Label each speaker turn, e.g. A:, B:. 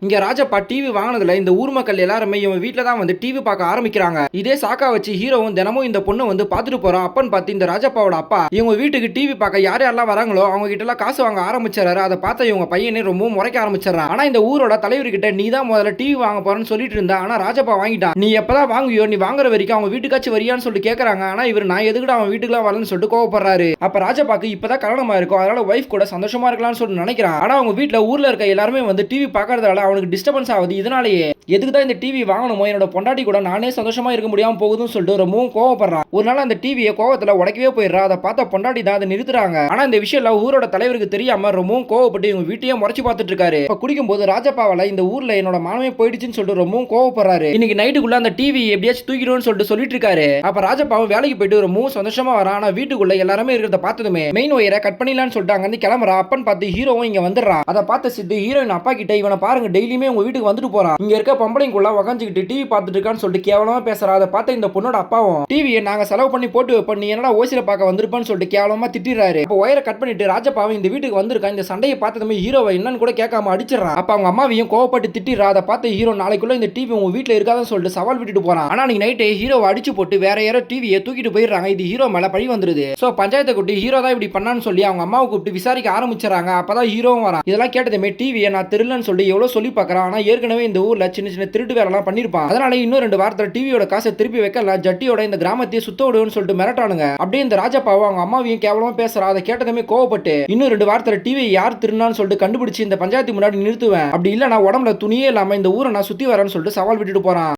A: இங்க ராஜப்பா டிவி வாங்கினதுல இந்த ஊர் மக்கள் எல்லாருமே இவன் வீட்டுல தான் வந்து டிவி பார்க்க ஆரம்பிக்கிறாங்க. இதே சாக்கா வச்சு ஹீரோவும் தினமும் இந்த பொண்ணு வந்து பாத்துட்டு போறான். அப்பன்னு பார்த்து இந்த ராஜப்பாவோட அப்பா இவங்க வீட்டுக்கு டிவி பார்க்க யார் யாரெல்லாம் வராங்களோ அவங்க கிட்ட எல்லாம் காசு வாங்க ஆரம்பிச்சாரு. அதை பார்த்த இவங்க பையனே ரொம்பவும் முறைக்க ஆரம்பிச்சிடறான். ஆனா இந்த ஊரோட தலைவர்கிட்ட நீ தான் முதல்ல டிவி வாங்க போறேன்னு சொல்லிட்டு இருந்தா. ஆனா ராஜப்பா வாங்கிட்டான். நீ எப்பதான் வாங்குவியோ, நீ வாங்குற வரைக்கும் அவங்க வீட்டுக்காச்சும் வரியான்னு சொல்லிட்டு கேட்கறாங்க. ஆனா இவர் நான் எதுக்குடா அவன் வீட்டுக்குலாம் வரலன்னு சொல்லிட்டு கோவப்படுறாரு. அப்ப ராஜப்பாக்கு இப்பதான் கல்யாணமா இருக்கும், அதனால ஒய்ஃப் கூட சந்தோஷமா இருக்கலாம்னு சொல்லிட்டு நினைக்கிறான். ஆனா அவங்க வீட்டுல ஊர்ல இருக்க எல்லாருமே வந்து டிவி பார்க்கறதால அவனுக்கு டிஸ்டர்பன்ஸ் ஆகுது. இதனாலேயே எதுக்கு தான் இந்த டிவி வாங்கணுமோ, என்னோட பொண்டாட்டி கூட நானே சந்தோஷமா இருக்க முடியாம போகுதுன்னு சொல்லிட்டு ரொம்பவும் கோவப்படுறான். ஒரு நாள் அந்த டிவியை கோவத்துல உடைக்கவே போயிடுறா. அதை பார்த்த பொண்டாட்டி தான் அதை நிறுத்துறாங்க. ஆனா இந்த விஷயம் எல்லாம் ஊரோட தலைவருக்கு தெரியாம ரொம்பவும் கோவப்பட்டு இவங்க வீட்டையே முறைச்சு பார்த்துட்டு இருக்காரு. இப்ப குடிக்கும் போது ராஜப்பாவால இந்த ஊர்ல என்னோட மானமே போயிடுச்சுன்னு சொல்லிட்டு ரொம்பவும் கோவப்படுறாரு. இன்னைக்கு நைட்டுக்குள்ள அந்த டிவி எப்படியாச்சும் தூக்கிடும்னு சொல்லிட்டு இருக்காரு. அப்ப ராஜப்பாவும் வேலைக்கு போயிட்டு ரொம்பவும் சந்தோஷமா வரான். ஆனா வீட்டுக்குள்ள எல்லாருமே இருக்கிறத பார்த்ததுமே மெயின் ஒயரை கட் பண்ணிடலாம்னு சொல்லிட்டு அங்க இருந்து கிளம்புறா. அப்பன்னு பார்த்து ஹீரோவும் இங்க வந்துடுறான். அதை பார்த்த சித்து ஹீரோயின் அப்பா கிட்ட இவனை பாருங்க டெய்லியுமே உங்க வீட்டுக்கு வந்துட்டு போறான், இங்க இருக்க பொம்பளைக்குள்ள உக்காந்துக்கிட்டு டிவி பார்த்துட்டு இருக்கான்னு சொல்லிட்டு கேவலமா பேசுறா. அதை பார்த்த இந்த பொண்ணோட அப்பாவும் டிவியை நாங்க செலவு பண்ணி போட்டு வைப்போம், நீ என்னடா ஓசில பார்க்க வந்திருப்பான்னு சொல்லிட்டு கேவலமா திட்டிடுறாரு. அப்ப ஒயரை கட் பண்ணிட்டு ராஜப்பாவும் இந்த வீட்டுக்கு வந்திருக்கான். இந்த சண்டையை பார்த்ததுமே ஹீரோவை என்னன்னு கூட கேட்காம அடிச்சிடறான். அப்ப அவங்க அம்மாவையும் கோவப்பட்டு திட்டிடுறா. அதை பார்த்த ஹீரோ நாளைக்குள்ள இந்த டிவி உங்க வீட்டுல இருக்காதுன்னு சொல்லிட்டு சவால் விட்டுட்டு போறான். ஆனா நீங்க நைட்டே ஹீரோவை அடிச்சு போட்டு வேற யாரோ டிவியை தூக்கிட்டு போயிடுறாங்க. இது ஹீரோ மேல பழி வந்துருது. சோ பஞ்சாயத்தை கூட்டி ஹீரோ தான் இப்படி பண்ணான்னு சொல்லி அவங்க அம்மாவை கூப்பிட்டு விசாரிக்க ஆரம்பிச்சாங்க. அப்பதான் ஹீரோவும் வரான். இதெல்லாம் கேட்டதுமே டிவியை நான் திருலன்னு சொல்லி எவ்வளவு சொல்லி பாக்குறான். ஆனா ஏற்கனவே இந்த ஊர்ல சின்ன சின்ன திருட்டு வேலைலாம் பண்ணிருப்பான். அதனால இன்னும் 2 வாரத்துல டிவியோட காசை திருப்பி வைக்கல, ஜட்டியோட இந்த கிராமத்தையே சுத்த விடுவோம்னு சொல்லிட்டு மிரட்டானுங்க. அப்படியே இந்த ராஜப்பாவும் அவங்க அம்மாவையும் கேவலமா பேசுறா. அதை கேட்டதுமே கோவப்பட்டு இன்னும் 2 வாரத்துல டிவி யார் திருநான்னு சொல்லிட்டு கண்டுபிடிச்சு இந்த பஞ்சாயத்து முன்னாடி நிறுத்துவேன், அப்படி இல்ல நான் உடம்புல துணியே இல்லாம இந்த ஊரை நான் சுத்தி வரேன்னு சொல்லிட்டு சவால் விட்டுட்டு போறான்.